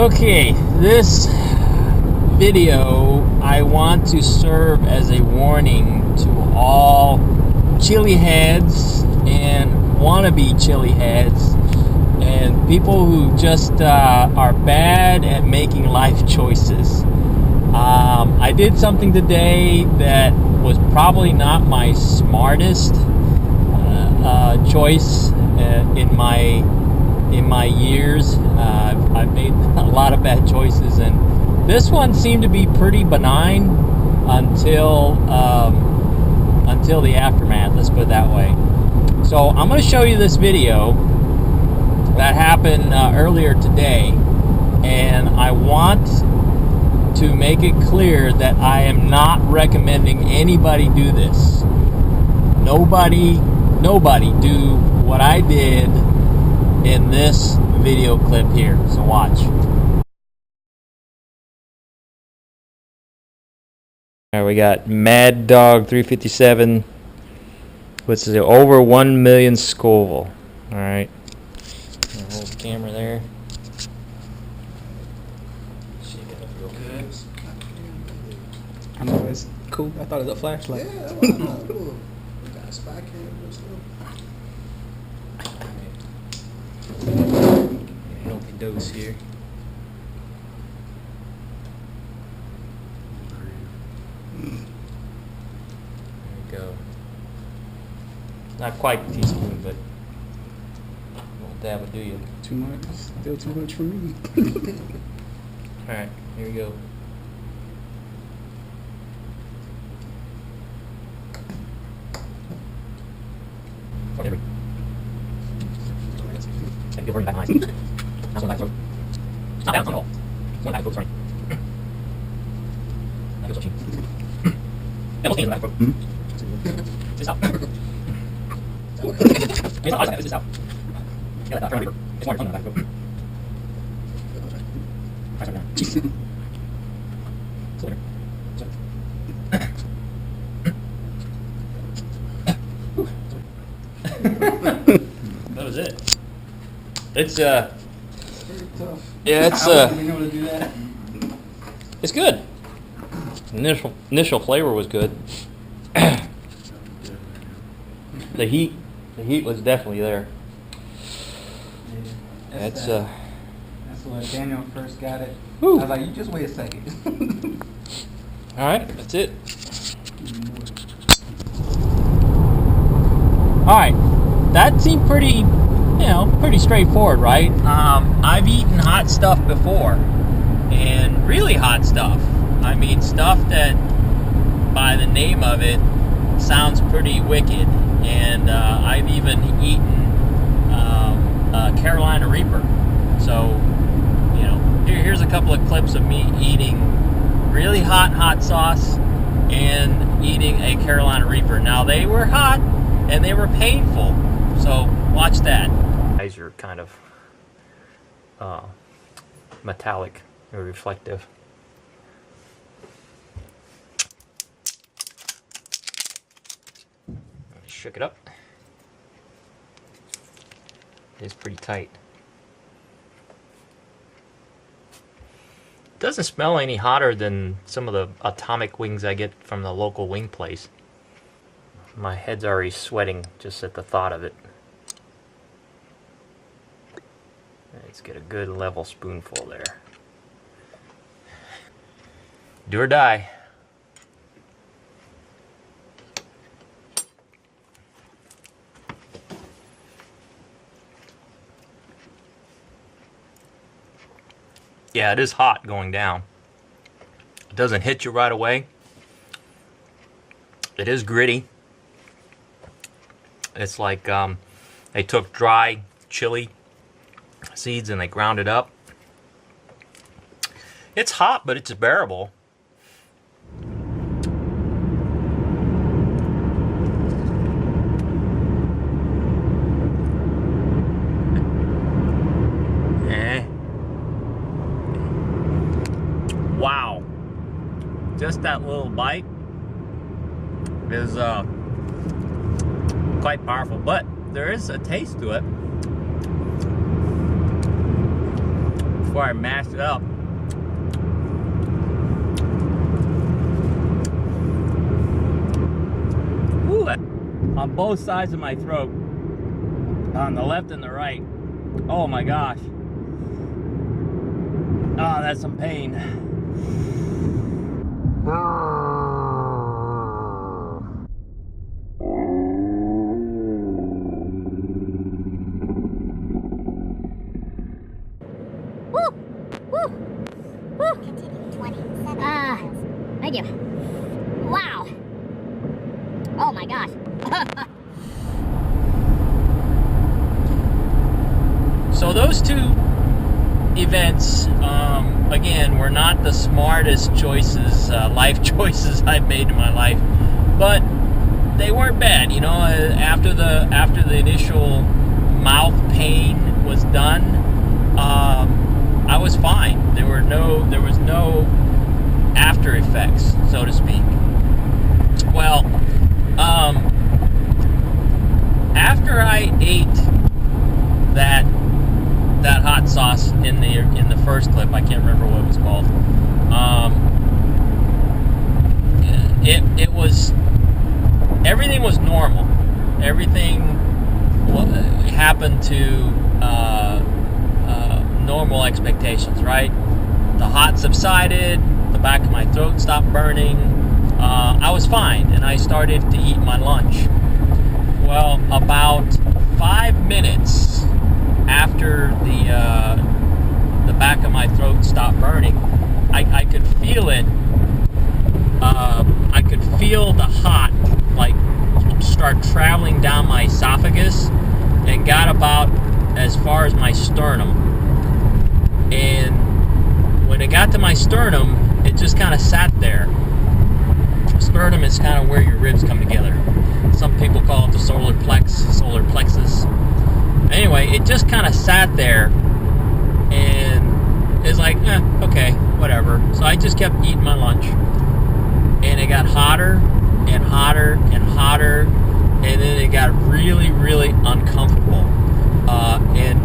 Okay, this video I want to serve as a warning to all chili heads and wannabe chili heads and people who just are bad at making life choices. I did something today that was probably not my smartest choice in my years. I've made a lot of bad choices, and this one seemed to be pretty benign until the aftermath. Let's put it that way. So I'm going to show you this video that happened earlier today, and I want to make it clear that I am not recommending anybody do this. Nobody do what I did in this video clip here. So watch. All right, we got Mad Dog 357. What's it? Over 1 million Scoville. All right. Hold the camera there. Shake it up real good. I know it's cool. I thought it was a flashlight. Yeah, well, cool. We got a spy camera stuff. An open dose here. There we go. Not quite a teaspoon, but won't dab it, do you? Too much. Still too much for me. Alright, here we go. Okay. And you're back nice. Now go back throat. Not down, not at all. One back throat, sorry. Now goes chin. Almost in the back throat. This out. It's not like this out. Yeah, that's right. It's more fun in the back throat. Press it down. Slower. That was it. It's Very tough. yeah, it's I wouldn't even know to do that. it's good. Initial flavor was good. The heat was definitely there. Yeah, That's when Daniel first got it. Whew. I was like, you just wait a second. all right. That's it. All right, that seemed pretty, pretty straightforward, right? I've eaten hot stuff before, and really hot stuff. I mean, stuff that, by the name of it, sounds pretty wicked. And I've even eaten Carolina Reaper. So, here's a couple of clips of me eating really hot sauce and eating a Carolina Reaper. Now, they were hot and they were painful. So, watch that. Eyes are kind of metallic or reflective. Shook it up. It's pretty tight. Doesn't smell any hotter than some of the atomic wings I get from the local wing place. My head's already sweating just at the thought of it. Let's get a good level spoonful there. Do or die. Yeah, it is hot going down. It doesn't hit you right away. It is gritty. It's like they took dry chili seeds and they ground it up. It's hot, but it's bearable. Wow, just that little bite is quite powerful, but there is a taste to it. before I mashed it up. Woo, on both sides of my throat, on the left and the right. Oh my gosh. Oh, that's some pain. Thank you. Wow. Oh my gosh. So those two events, again, were not the smartest choices, life choices I've made in my life, but they weren't bad. You know, after the initial mouth pain was done, I was fine. There was no after effects, so to speak. Well, after I ate that hot sauce in the first clip, I can't remember what it was called. It was, everything was normal. Everything happened to normal expectations, right? The hot subsided, the back of my throat stopped burning. I was fine, and I started to eat my lunch. Well, about 5 minutes after the back of my throat stopped burning, I could feel it. I could feel the hot like start traveling down my esophagus and got about as far as my sternum. And when it got to my sternum, it just kind of sat there. Sternum is kind of where your ribs come together. Some people call it the solar plexus. Anyway, it just kind of sat there, and it's like, okay, whatever. So I just kept eating my lunch, and it got hotter and hotter and hotter, and then it got really, really uncomfortable. And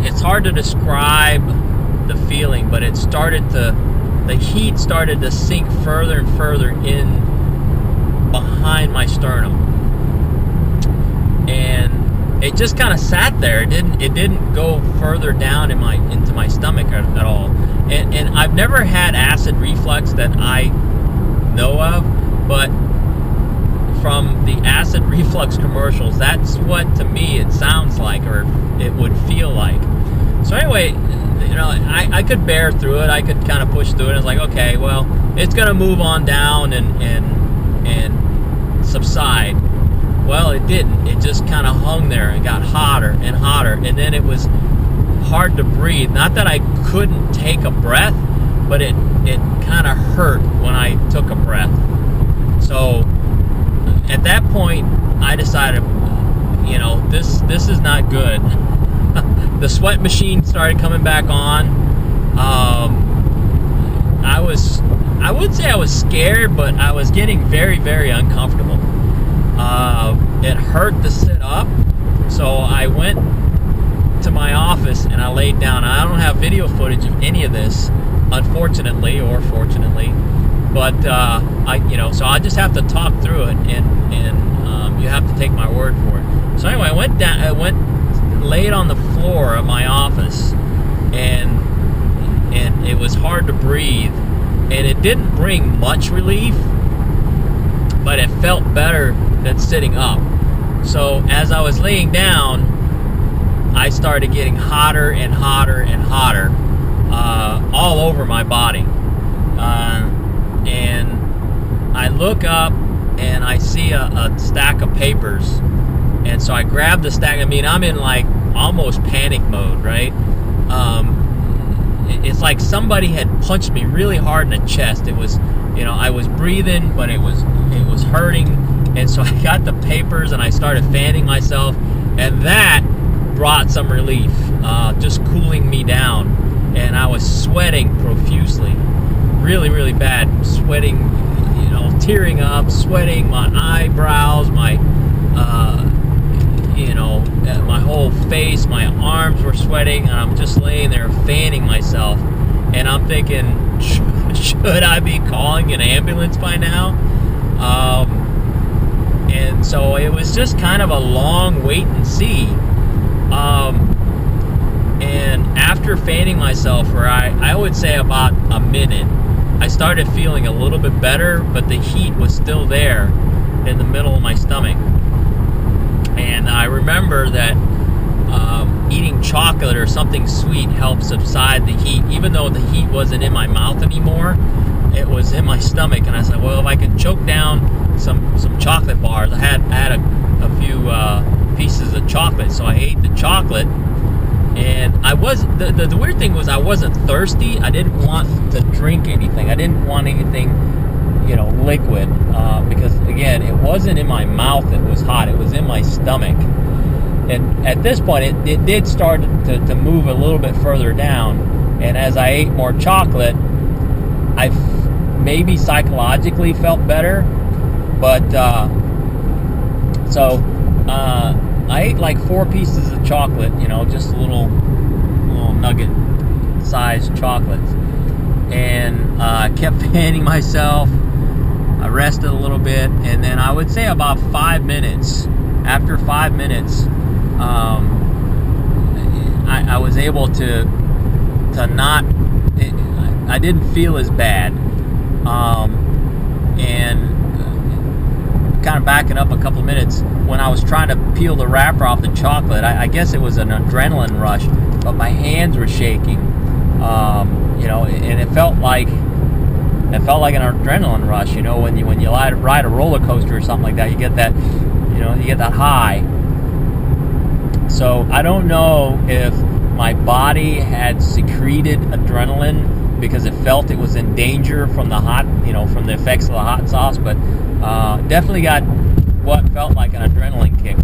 it's hard to describe the feeling, but the heat started to sink further and further in behind my sternum, and it just kind of sat there. It didn't go further down into my stomach at all. And I've never had acid reflux that I know of, but from the acid reflux commercials, that's what to me it sounds like, or it would feel like. So anyway, you know, I could bear through it. I could kind of push through it. It's like, okay, well, it's gonna move on down and subside. Well, it didn't. It just kind of hung there and got hotter and hotter, and then it was hard to breathe. Not that I couldn't take a breath, but it kind of hurt when I took a breath. So at that point, I decided, you know, this is not good. The sweat machine started coming back on. I would say I was scared, but I was getting very, very uncomfortable. It hurt to sit up, so I went to my office and I laid down. I don't have video footage of any of this, unfortunately or fortunately, but so I just have to talk through it, and you have to take my word for it. So anyway, I laid on the floor of my office, and it was hard to breathe, and it didn't bring much relief, but it felt better than sitting up. So as I was laying down, I started getting hotter and hotter and hotter all over my body, and I look up and I see a stack of papers. And so I grabbed the stack. I mean, I'm in like almost panic mode, right? It's like somebody had punched me really hard in the chest. It was, you know, I was breathing, but it was hurting. And so I got the papers and I started fanning myself, and that brought some relief, just cooling me down. And I was sweating profusely, really, really bad, sweating, you know, tearing up, sweating my eyebrows, my my whole face, my arms were sweating, and I'm just laying there fanning myself. And I'm thinking, should I be calling an ambulance by now? And so it was just kind of a long wait and see. And after fanning myself for, I would say about a minute, I started feeling a little bit better, but the heat was still there in the middle of my stomach. And I remember that eating chocolate or something sweet helped subside the heat. Even though the heat wasn't in my mouth anymore, it was in my stomach. And I said, well, if I can choke down some chocolate bars. I had a few pieces of chocolate, so I ate the chocolate. And the weird thing was I wasn't thirsty. I didn't want to drink anything. I didn't want anything, liquid, because again, it wasn't in my mouth that was hot. It was in my stomach. And at this point, it did start to move a little bit further down. And as I ate more chocolate, I maybe psychologically felt better. But I ate like 4 pieces of chocolate, just little nugget sized chocolates. And I kept fanning myself. I rested a little bit, and then I would say about 5 minutes. After 5 minutes, I was able to not. I didn't feel as bad, and kind of backing up a couple minutes, when I was trying to peel the wrapper off the chocolate, I guess it was an adrenaline rush, but my hands were shaking, and it felt like an adrenaline rush. When you ride a roller coaster or something like that, you get that, you get that high. So I don't know if my body had secreted adrenaline because it felt it was in danger from the from the effects of the hot sauce, but definitely got what felt like an adrenaline kick.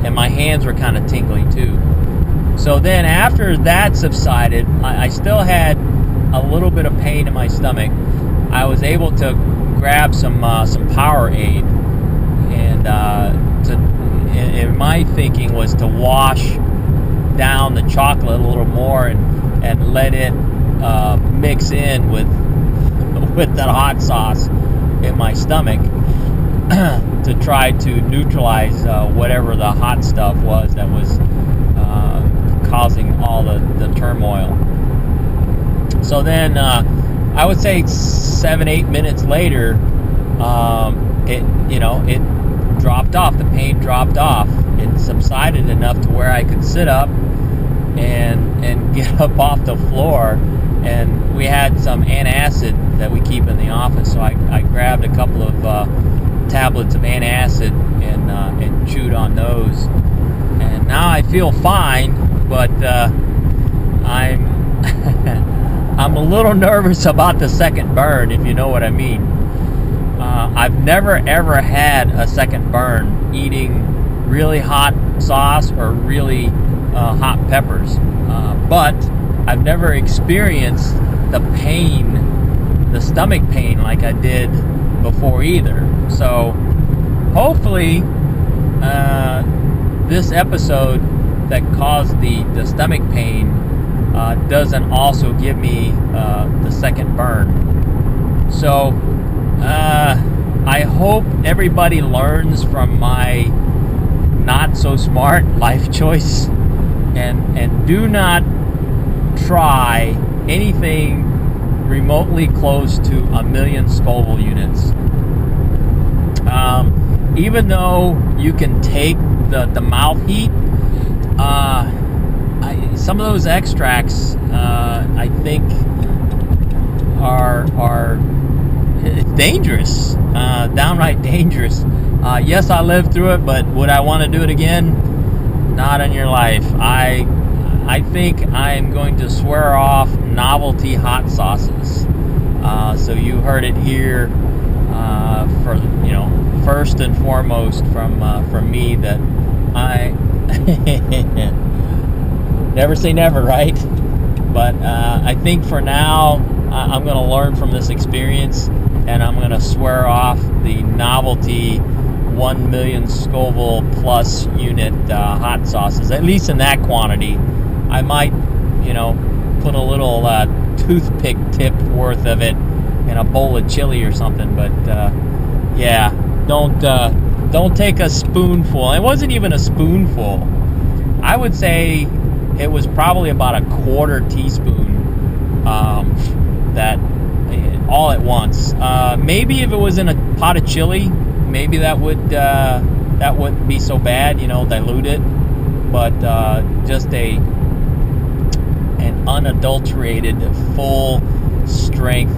And my hands were kind of tingly too. So then after that subsided, I still had a little bit of pain in my stomach. I was able to grab some Powerade, and my thinking was to wash down the chocolate a little more and let it mix in with that hot sauce in my stomach to try to neutralize whatever the hot stuff was that was causing all the turmoil. So then I would say 7-8 minutes later, it dropped off. The pain dropped off. It subsided enough to where I could sit up and get up off the floor. And we had some antacid that we keep in the office, so I grabbed a couple of tablets of antacid and chewed on those. And now I feel fine, but I'm I'm a little nervous about the second burn, if you know what I mean. I've never ever had a second burn eating really hot sauce or really hot peppers, but I've never experienced the pain, the stomach pain like I did before either. So hopefully this episode that caused the stomach pain doesn't also give me the second burn. So I hope everybody learns from my not so smart life choice, and do not try anything remotely close to 1,000,000 Scoville units. Even though you can take the mouth heat, some of those extracts I think are dangerous, downright dangerous. Yes, I lived through it, but would I want to do it again? Not in your life. I think I am going to swear off novelty hot sauces. So you heard it here, for first and foremost from me, that I never say never, right? But I think for now I'm going to learn from this experience, and I'm going to swear off the novelty 1 million Scoville plus unit hot sauces, at least in that quantity. I might, put a little toothpick tip worth of it in a bowl of chili or something. But yeah, don't take a spoonful. It wasn't even a spoonful. I would say it was probably about a quarter teaspoon. That all at once. Maybe if it was in a pot of chili, maybe that wouldn't be so bad. Dilute it. But just an unadulterated, full strength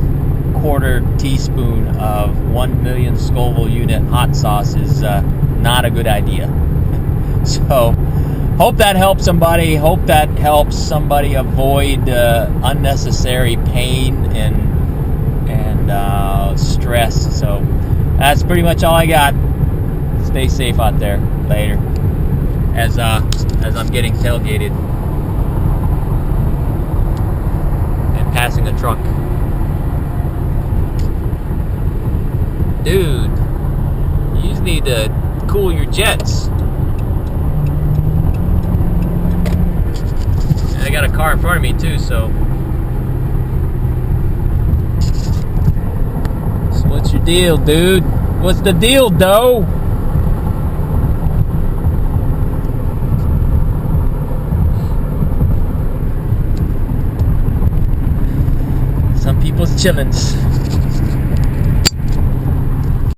quarter teaspoon of 1 million Scoville unit hot sauce is not a good idea. So, hope that helps somebody. Hope that helps somebody avoid unnecessary pain and stress. So, that's pretty much all I got. Stay safe out there. Later. As I'm getting tailgated and passing a truck. Dude, you just need to cool your jets. And I got a car in front of me too, so what's your deal, dude? What's the deal, doe? Some people's chillins'.